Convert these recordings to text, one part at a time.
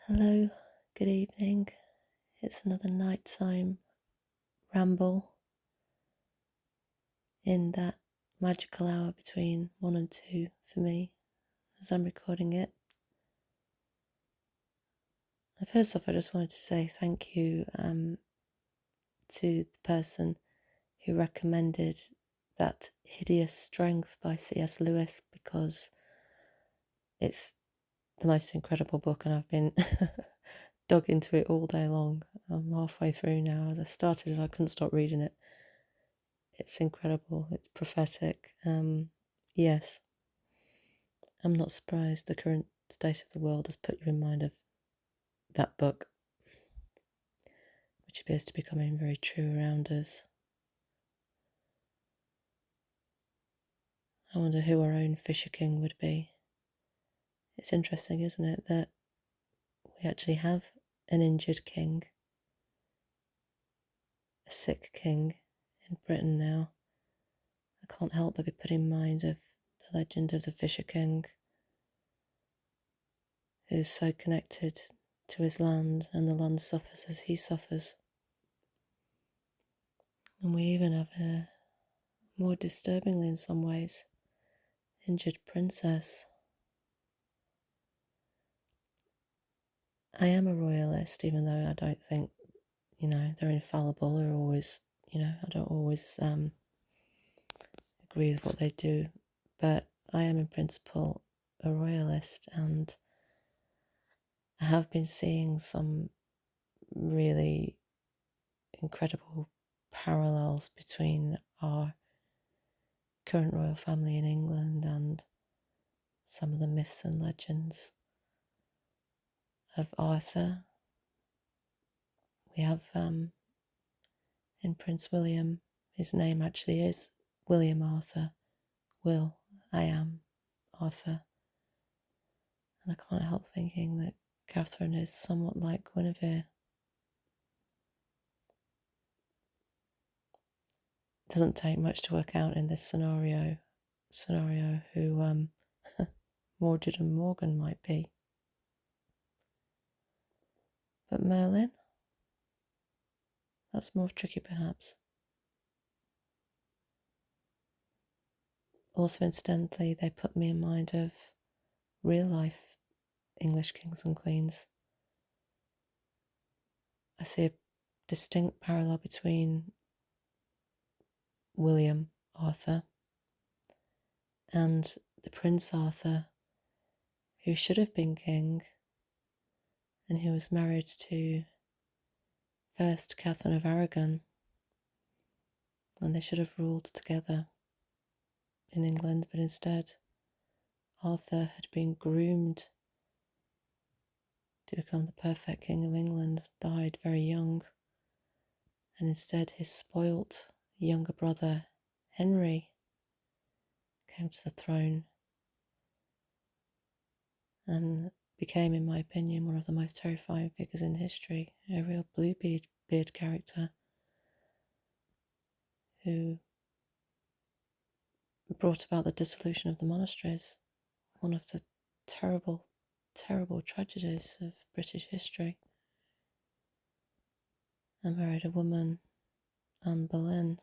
Hello, good evening. It's another nighttime ramble in that magical hour between 1 and 2 for me as I'm recording it. And first off, I just wanted to say thank you to the person who recommended that Hideous Strength by C.S. Lewis, because it's the most incredible book and I've been dug into it all day long. I'm halfway through now. As I started it, I couldn't stop reading it. It's incredible. It's prophetic. Yes, I'm not surprised the current state of the world has put you in mind of that book, which appears to be becoming very true around us. I wonder who our own Fisher King would be. It's interesting, isn't it, that we actually have an injured king, a sick king in Britain now. I can't help but be put in mind of the legend of the Fisher King, who's so connected to his land, and the land suffers as he suffers. And we even have a, more disturbingly in some ways, injured princess. I am a royalist, even though I don't think, they're infallible or always, I don't always agree with what they do. But I am in principle a royalist, and I have been seeing some really incredible parallels between our current royal family in England and some of the myths and legends of Arthur. We have in Prince William, his name actually is William Arthur. Will, I am Arthur. And I can't help thinking that Catherine is somewhat like Guinevere. It doesn't take much to work out in this scenario who Mordred and Morgan might be. But Merlin? That's more tricky perhaps. Also, incidentally, they put me in mind of real life English kings and queens. I see a distinct parallel between William Arthur and the Prince Arthur, who should have been king and who was married to first Catherine of Aragon, and they should have ruled together in England, but instead Arthur had been groomed to become the perfect king of England, died very young, and instead his spoilt younger brother Henry came to the throne and became, in my opinion, one of the most terrifying figures in history, a real Bluebeard character who brought about the dissolution of the monasteries, one of the terrible, terrible tragedies of British history, and married a woman, Anne Boleyn.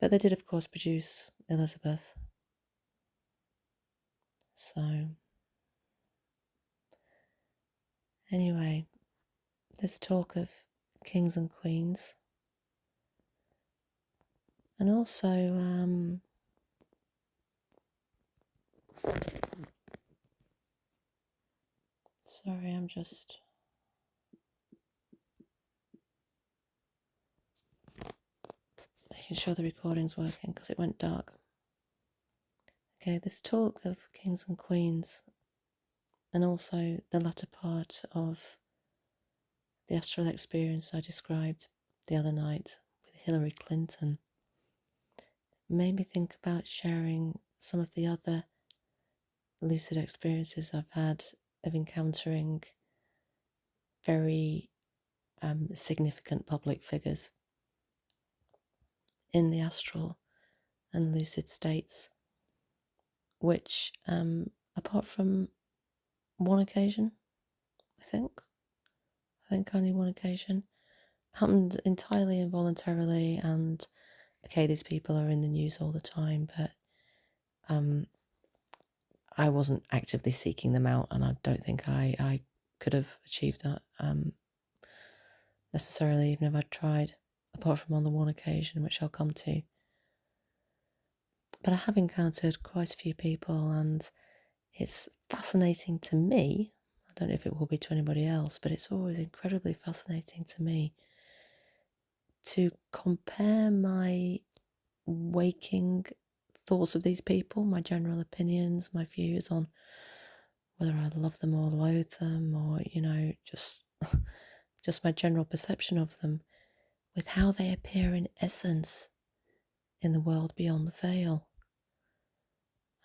But they did, of course, produce Elizabeth. So, anyway, this talk of kings and queens, and also sorry, I'm just making sure the recording's working because it went dark. Okay, this talk of kings and queens, and also the latter part of the astral experience I described the other night with Hillary Clinton, made me think about sharing some of the other lucid experiences I've had of encountering very significant public figures in the astral and lucid states, which apart from one occasion, I think only one occasion. Happened entirely involuntarily, and okay, these people are in the news all the time, but I wasn't actively seeking them out, and I don't think I could have achieved that necessarily, even if I'd tried, apart from on the one occasion, which I'll come to. But I have encountered quite a few people, and it's fascinating to me. I don't know if it will be to anybody else, but it's always incredibly fascinating to me to compare my waking thoughts of these people, my general opinions, my views on whether I love them or loathe them, or, just my general perception of them, with how they appear in essence in the world beyond the veil.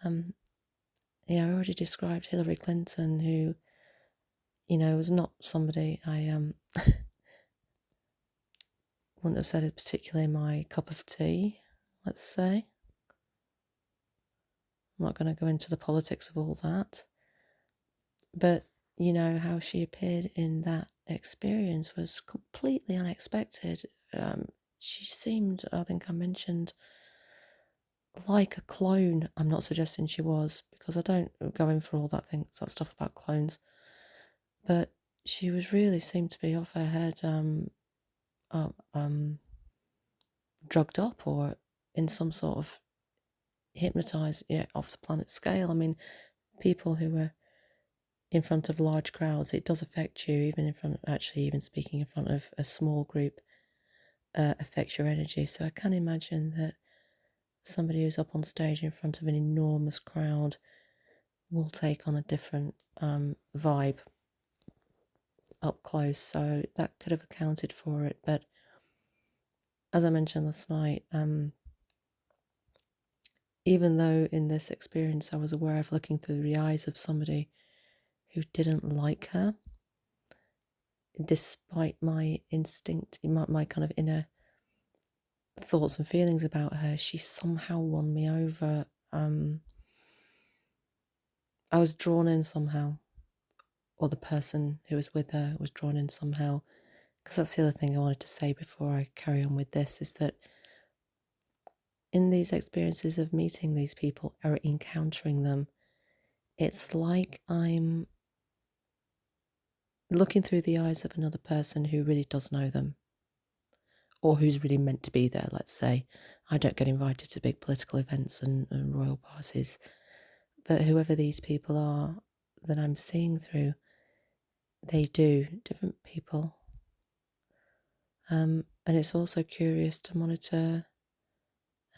I already described Hillary Clinton, who, was not somebody I wouldn't have said is particularly my cup of tea, let's say. I'm not going to go into the politics of all that. But, how she appeared in that experience was completely unexpected. She seemed, I think I mentioned, like a clone. I'm not suggesting she was, because I don't go in for all that stuff about clones. But she seemed to be off her head, drugged up or in some sort of hypnotized, off the planet scale. I mean, people who were in front of large crowds, it does affect you, even speaking in front of a small group affects your energy. So I can imagine that somebody who's up on stage in front of an enormous crowd will take on a different vibe up close. So that could have accounted for it. But as I mentioned last night, even though in this experience I was aware of looking through the eyes of somebody who didn't like her, despite my instinct, my kind of inner thoughts and feelings about her, she somehow won me over. I was drawn in somehow, or the person who was with her was drawn in somehow, because that's the other thing I wanted to say before I carry on with this, is that in these experiences of meeting these people or encountering them, it's like I'm looking through the eyes of another person who really does know them, or who's really meant to be there, let's say. I don't get invited to big political events and royal parties, but whoever these people are that I'm seeing through, they do, different people. And it's also curious to monitor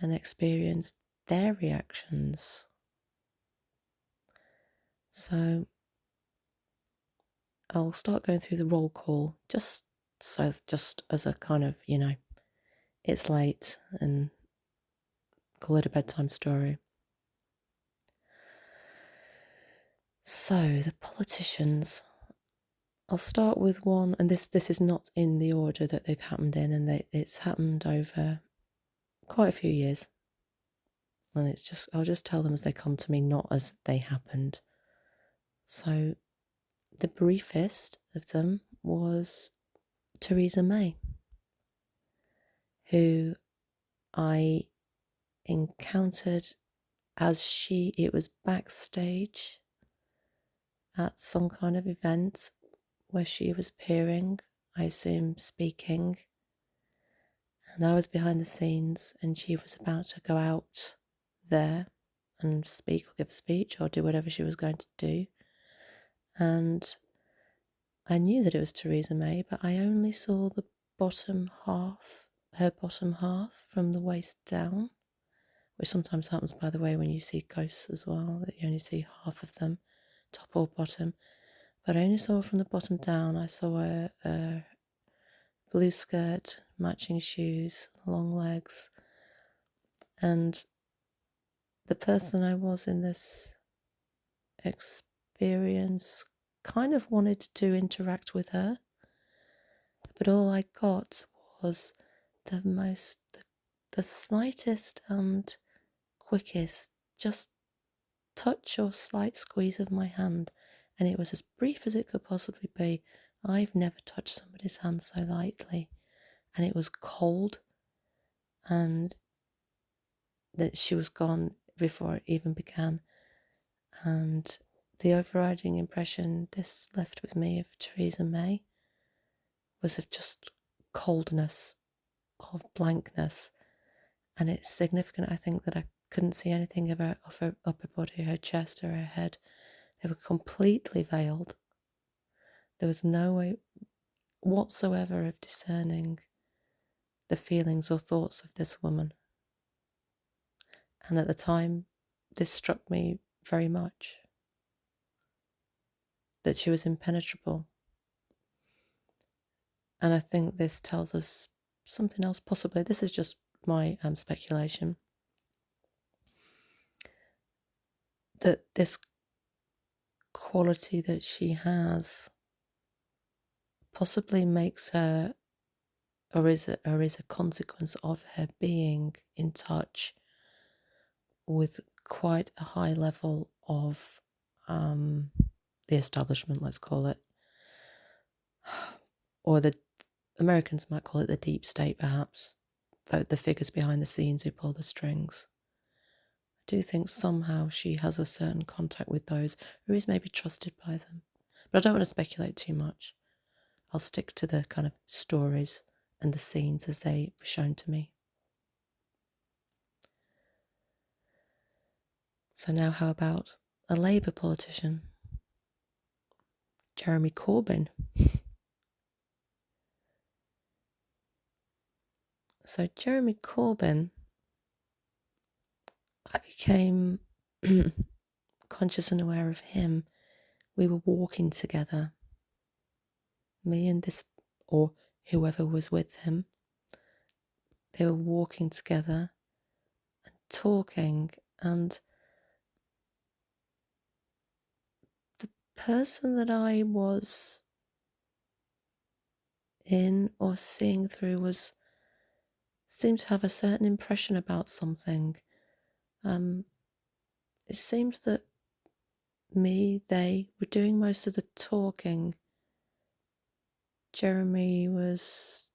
and experience their reactions. So I'll start going through the roll call, just as a kind of, it's late, and call it a bedtime story. So the politicians, I'll start with one, and this is not in the order that they've happened in, and it's happened over quite a few years. And I'll just tell them as they come to me, not as they happened. So the briefest of them was Theresa May, who I encountered it was backstage at some kind of event where she was appearing, I assume speaking, and I was behind the scenes, and she was about to go out there and speak or give a speech or do whatever she was going to do. And I knew that it was Theresa May, but I only saw her bottom half from the waist down, which sometimes happens, by the way, when you see ghosts as well, that you only see half of them, top or bottom. But I only saw her from the bottom down. I saw a blue skirt, matching shoes, long legs, and the person I was in this experience kind of wanted to interact with her, but all I got was the slightest and quickest, just touch or slight squeeze of my hand, and it was as brief as it could possibly be. I've never touched somebody's hand so lightly, and it was cold, and that she was gone before it even began. And the overriding impression this left with me of Theresa May was of just coldness, of blankness. And it's significant, I think, that I couldn't see anything of her upper body, her chest or her head. They were completely veiled. There was no way whatsoever of discerning the feelings or thoughts of this woman. And at the time, this struck me very much, that she was impenetrable. And I think this tells us something else, possibly. This is just my speculation, that this quality that she has possibly makes her, or is a consequence of her being in touch with quite a high level of the establishment, let's call it, or the Americans might call it the deep state, perhaps, the figures behind the scenes who pull the strings. I do think somehow she has a certain contact with those, or is maybe trusted by them. But I don't want to speculate too much. I'll stick to the kind of stories and the scenes as they were shown to me. So now how about a Labour politician? Jeremy Corbyn. So Jeremy Corbyn, I became conscious and aware of him. We were walking together, me and this, or whoever was with him. They were walking together and talking, and the person that I was in or seeing through seemed to have a certain impression about something. It seemed that they were doing most of the talking. Jeremy was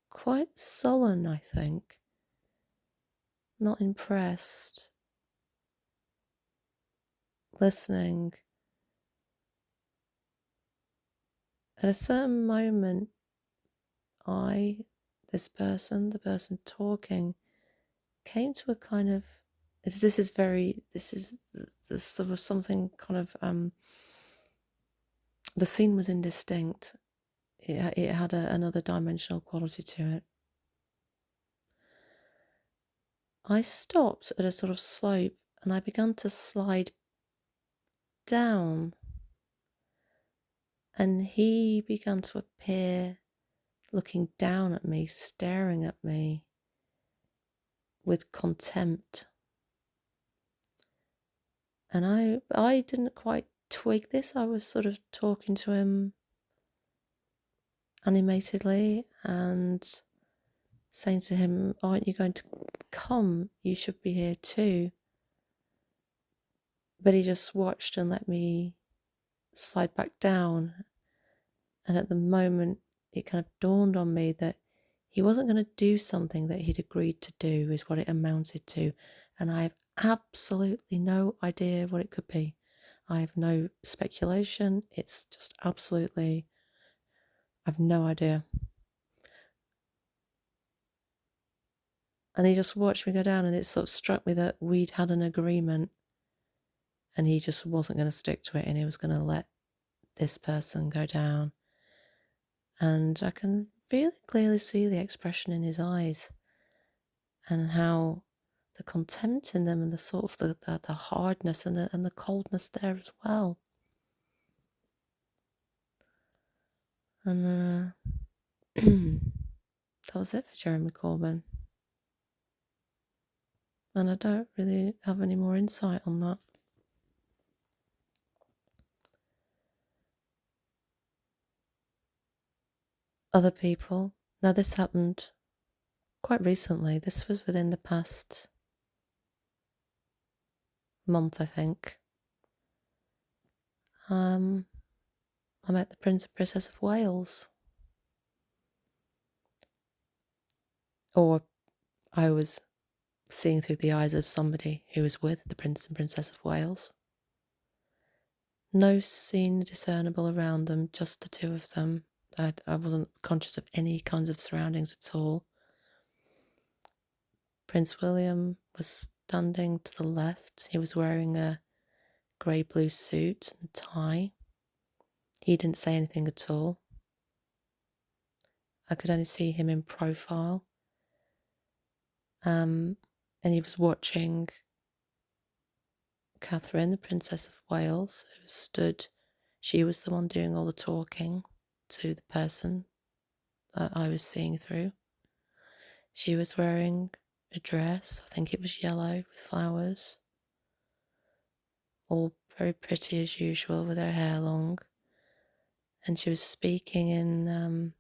quite sullen, I think, not impressed, listening. At a certain moment, the person talking, came to a kind of, this is sort of something kind of, the scene was indistinct. It had another dimensional quality to it. I stopped at a sort of slope and I began to slide down, and he began to appear looking down at me, staring at me with contempt. And I didn't quite twig this. I was sort of talking to him animatedly and saying to him, aren't you going to come? You should be here too. But he just watched and let me slide back down. And at the moment, it kind of dawned on me that he wasn't going to do something that he'd agreed to do, is what it amounted to. And I have absolutely no idea what it could be. I have no speculation. It's just absolutely, I've no idea. And he just watched me go down, and it sort of struck me that we'd had an agreement and he just wasn't going to stick to it, and he was going to let this person go down. And I can really clearly see the expression in his eyes and how the contempt in them and the sort of the hardness and the coldness there as well. And that was it for Jeremy Corbyn. And I don't really have any more insight on that. Other people, now this happened quite recently. This was within the past month, I think, I met the Prince and Princess of Wales. Or I was seeing through the eyes of somebody who was with the Prince and Princess of Wales. No scene discernible around them, just the two of them. I wasn't conscious of any kinds of surroundings at all. Prince William was standing to the left. He was wearing a grey-blue suit and tie. He didn't say anything at all. I could only see him in profile. And he was watching Catherine, the Princess of Wales, who stood. She was the one doing all the talking to the person that I was seeing through. She was wearing a dress, I think it was yellow with flowers, all very pretty as usual with her hair long. And she was speaking in,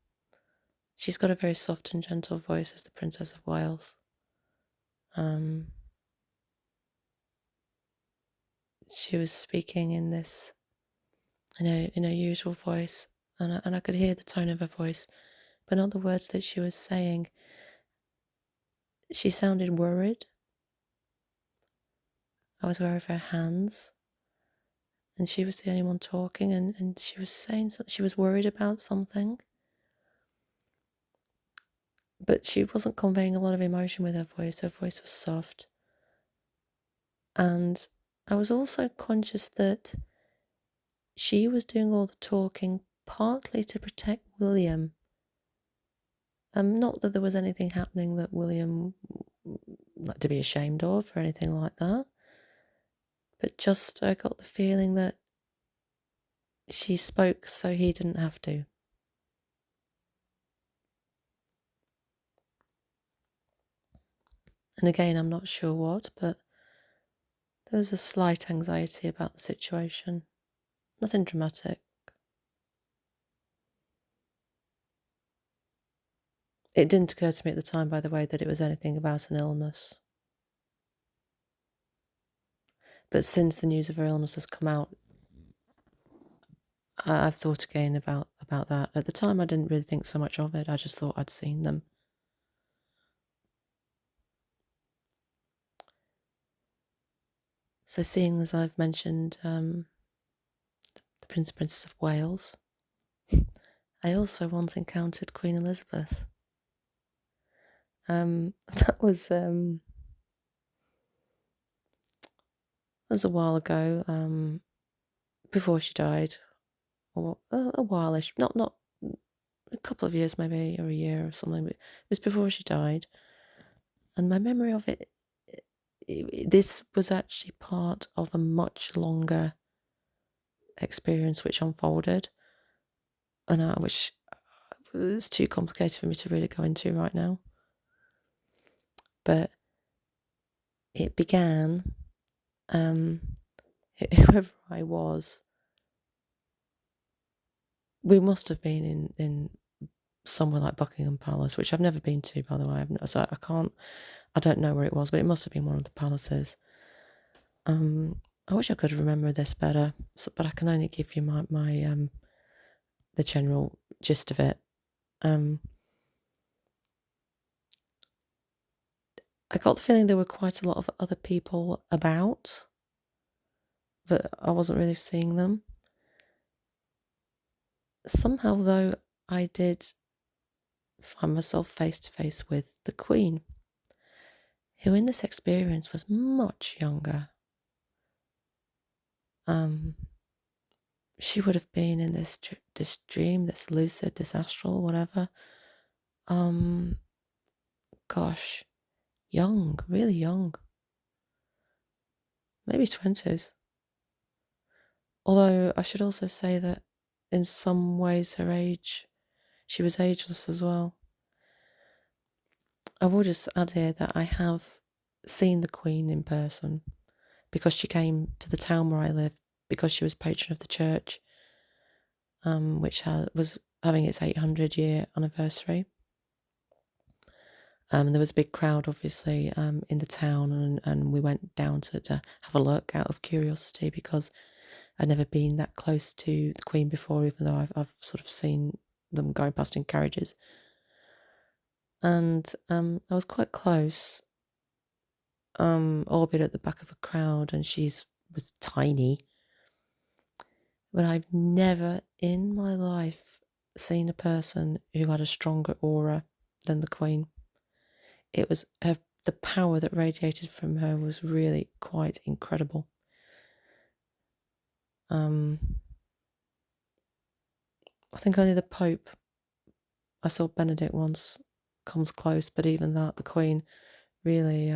she's got a very soft and gentle voice as the Princess of Wales. She was speaking in this, in her usual voice, and I could hear the tone of her voice, but not the words that she was saying. She sounded worried. I was aware of her hands, and she was the only one talking, and she was saying something. She was worried about something, but she wasn't conveying a lot of emotion with her voice. Her voice was soft. And I was also conscious that she was doing all the talking partly to protect William. Not that there was anything happening that William like to be ashamed of or anything like that, but just I got the feeling that she spoke so he didn't have to. And again, I'm not sure what, but there was a slight anxiety about the situation. Nothing dramatic. It didn't occur to me at the time, by the way, that it was anything about an illness. But since the news of her illness has come out, I've thought again about that. At the time, I didn't really think so much of it. I just thought I'd seen them. So seeing as I've mentioned the Prince and Princess of Wales, I also once encountered Queen Elizabeth. That was a while ago, before she died, or a while-ish, not a couple of years maybe, or a year or something, but it was before she died. And my memory of it, this was actually part of a much longer experience which unfolded, and which was too complicated for me to really go into right now. But it began, whoever I was, we must have been in somewhere like Buckingham Palace, which I've never been to, by the way. So I don't know where it was, but it must have been one of the palaces. I wish I could remember this better, but I can only give you my the general gist of it. I got the feeling there were quite a lot of other people about, but I wasn't really seeing them. Somehow, though, I did find myself face to face with the Queen, who in this experience was much younger. She would have been in this dream, this lucid, this astral, whatever. Gosh, young, really young. Maybe 20s. Although I should also say that in some ways her age, she was ageless as well. I will just add here that I have seen the Queen in person because she came to the town where I live because she was patron of the church, which was having its 800-year anniversary. There was a big crowd, obviously, in the town, and we went down to have a look out of curiosity, because I'd never been that close to the Queen before, even though I've sort of seen them going past in carriages. And I was quite close, albeit at the back of a crowd, and was tiny. But I've never in my life seen a person who had a stronger aura than the Queen. It was the power that radiated from her was really quite incredible. I think only the Pope, I saw Benedict once, comes close, but even that, the Queen, really,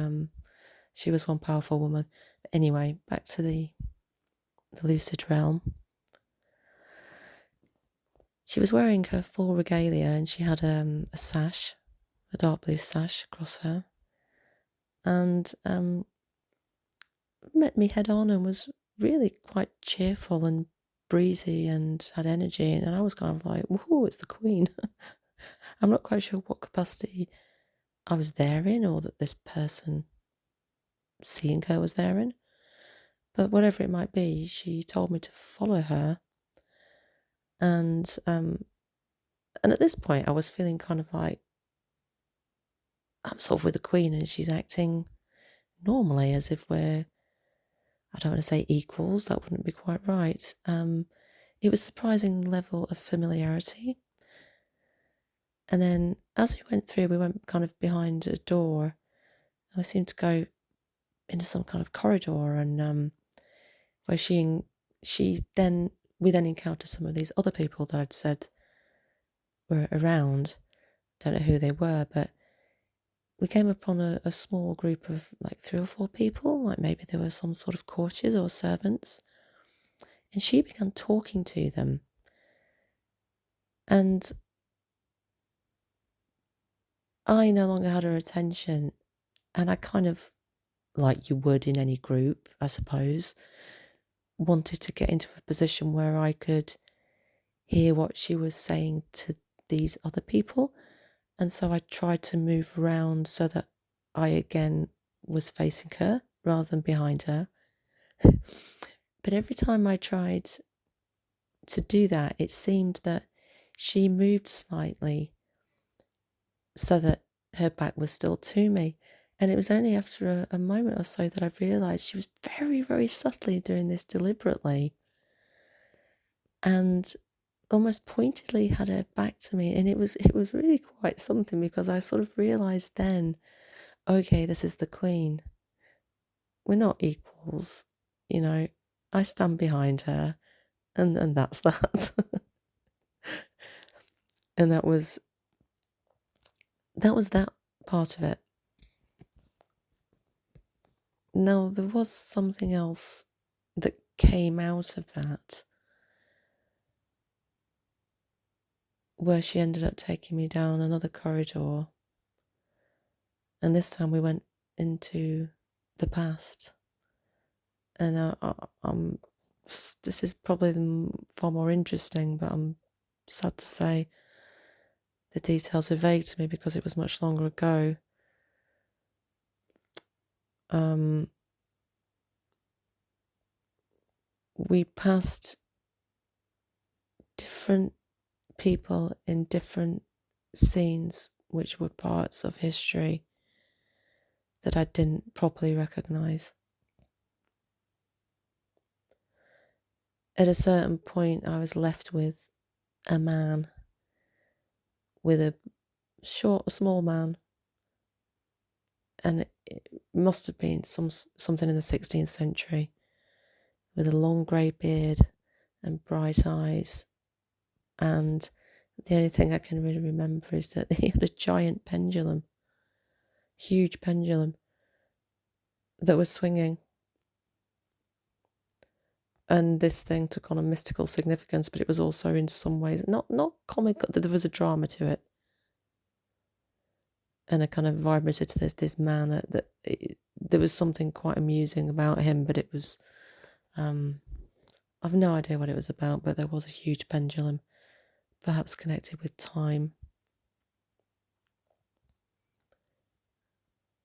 she was one powerful woman. But anyway, back to the lucid realm. She was wearing her full regalia, and she had a sash, a dark blue sash across her, and met me head on and was really quite cheerful and breezy and had energy, and I was kind of like, woohoo, it's the Queen. I'm not quite sure what capacity I was there in, or that this person seeing her was there in, but whatever it might be, she told me to follow her. And at this point I was feeling kind of like I'm sort of with the Queen, and she's acting normally as if we're, I don't want to say equals, that wouldn't be quite right. It was a surprising level of familiarity. And then as we went through, we went kind of behind a door, and we seemed to go into some kind of corridor, and where we then encountered some of these other people that I'd said were around. Don't know who they were, but we came upon a small group of like 3 or 4 people, like maybe there were some sort of courtiers or servants, and she began talking to them. And I no longer had her attention, and I kind of, like you would in any group, I suppose, wanted to get into a position where I could hear what she was saying to these other people. And so I tried to move around so that I again was facing her rather than behind her. But every time I tried to do that, it seemed that she moved slightly so that her back was still to me. And it was only after a moment or so that I realised she was very, very subtly doing this deliberately, and almost pointedly had her back to me. And it was really quite something, because I sort of realised then, okay, this is the Queen. We're not equals, you know. I stand behind her, and that's that. And that was that part of it. Now, there was something else that came out of that, where she ended up taking me down another corridor, and this time we went into the past. And this is probably far more interesting, but I'm sad to say the details are vague to me because it was much longer ago. We passed different people in different scenes, which were parts of history that I didn't properly recognise. At a certain point, I was left with a man, with a small man, and it must have been something in the 16th century, with a long grey beard and bright eyes. And the only thing I can really remember is that he had a giant pendulum, huge pendulum, that was swinging. And this thing took on a mystical significance, but it was also in some ways not comic. There was a drama to it, and a kind of vibrancy to this man. There was something quite amusing about him, but it was, I've no idea what it was about, but there was a huge pendulum, perhaps connected with time.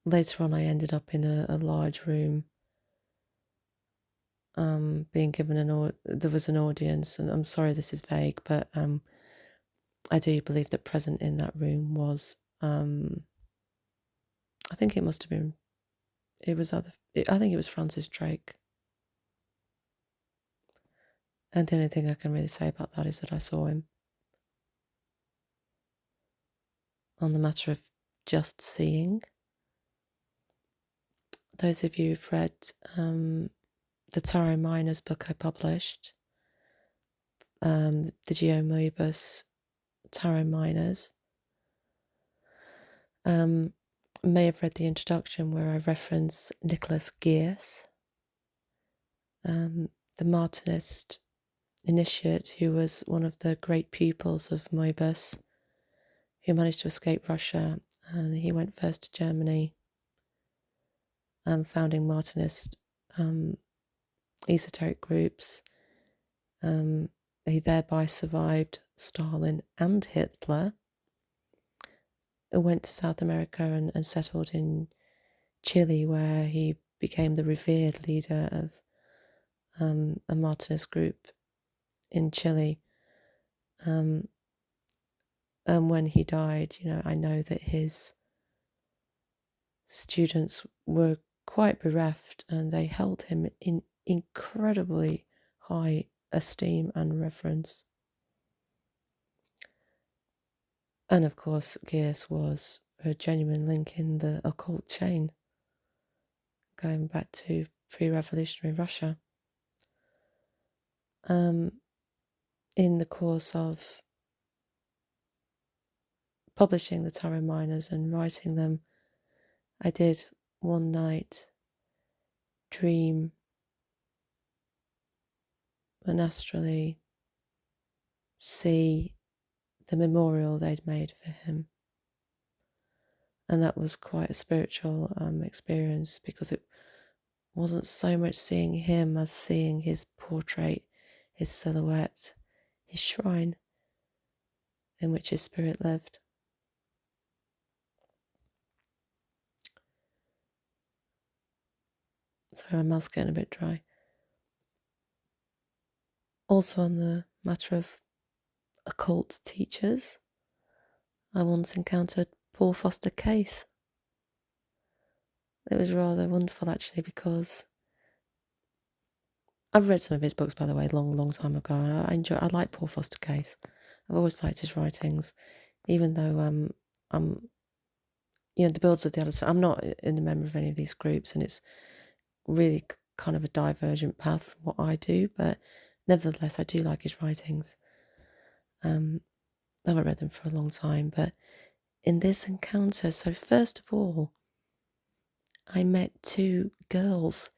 later on I ended up in a large room, being given there was an audience, and I'm sorry this is vague, but I do believe that present in that room was, I think it must have been, I think it was Francis Drake. And the only thing I can really say about that is that I saw him. On the matter of just seeing, those of you who've read the Tarot Miners book I published, the Mebes Tarot Miners, may have read the introduction where I reference Nicholas Girs, the Martinist initiate who was one of the great pupils of Mebes, who managed to escape Russia, and he went first to Germany, founding Martinist esoteric groups. He thereby survived Stalin and Hitler. Went to South America and settled in Chile, where he became the revered leader of a Martinist group in Chile. And when he died, I know that his students were quite bereft, and they held him in incredibly high esteem and reverence. And of course, Girs was a genuine link in the occult chain, going back to pre-revolutionary Russia. In the course of publishing the Tarot Miners and writing them, I did one night dream and astrally see the memorial they'd made for him. And that was quite a spiritual experience, because it wasn't so much seeing him as seeing his portrait, his silhouette, his shrine in which his spirit lived. Sorry, my mouth's getting a bit dry. Also, on the matter of occult teachers, I once encountered Paul Foster Cayce. It was rather wonderful, actually, because I've read some of his books, by the way, long time ago. I like Paul Foster Cayce. I've always liked his writings, even though I'm, the Builds of the Other Side. I'm not in a member of any of these groups, and it's really kind of a divergent path from what I do, but nevertheless, I do like his writings. I haven't read them for a long time, but in this encounter, so first of all, I met two girls,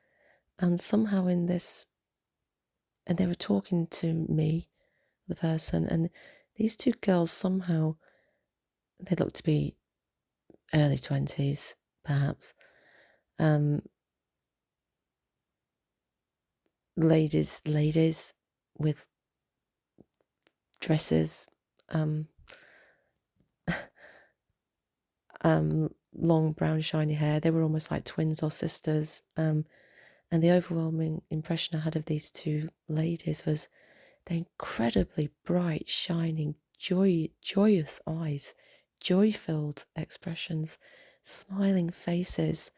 and somehow in this, and they were talking to me, the person, and these two girls somehow, they looked to be early 20s, perhaps. Ladies with dresses, long brown shiny hair. They were almost like twins or sisters. And the overwhelming impression I had of these two ladies was their incredibly bright, shining, joyous eyes, joy-filled expressions, smiling faces.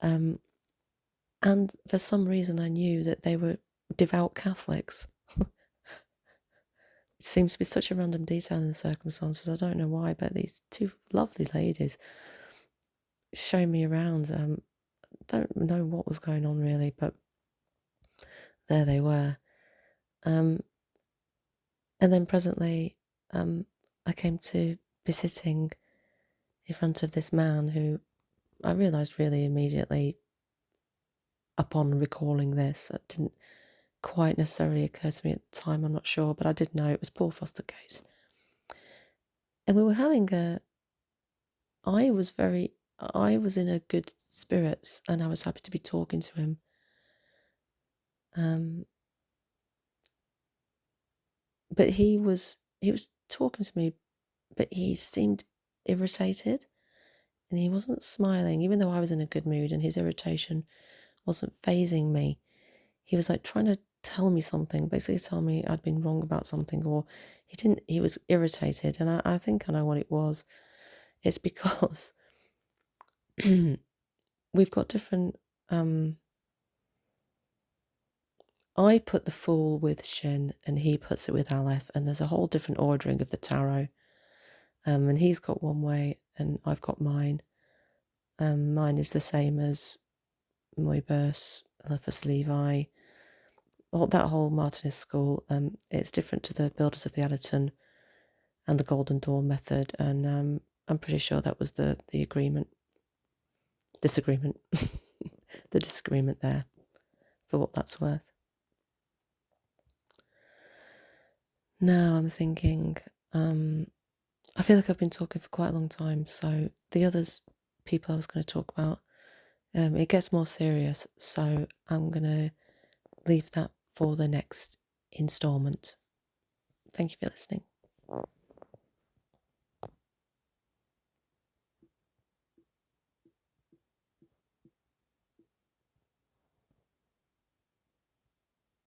And for some reason I knew that they were devout Catholics. It seems to be such a random detail in the circumstances. I don't know why, but these two lovely ladies showed me around. Don't know what was going on really, but there they were. And then presently, I came to be sitting in front of this man who I realised really immediately upon recalling this. It didn't quite necessarily occur to me at the time, I'm not sure, but I did know it was Paul Foster Cayce. And we were having I was in a good spirits, and I was happy to be talking to him. But he was talking to me, but he seemed irritated. and he wasn't smiling, even though I was in a good mood, and his irritation wasn't phasing me. He was like trying to tell me something, basically tell me I'd been wrong about something, or he was irritated, and I think I know what it was. It's because we've got different, I put the Fool with Shin and he puts it with Aleph, and there's a whole different ordering of the tarot. And he's got one way and I've got mine. Mine is the same as Mebes, Eliphas Levi, that whole Martinist school. It's different to the Builders of the Editon and the Golden Dawn method, and I'm pretty sure that was the disagreement, the disagreement there, for what that's worth. Now I'm thinking, I feel like I've been talking for quite a long time, so the others people I was going to talk about, it gets more serious, so I'm going to leave that for the next installment. Thank you for listening.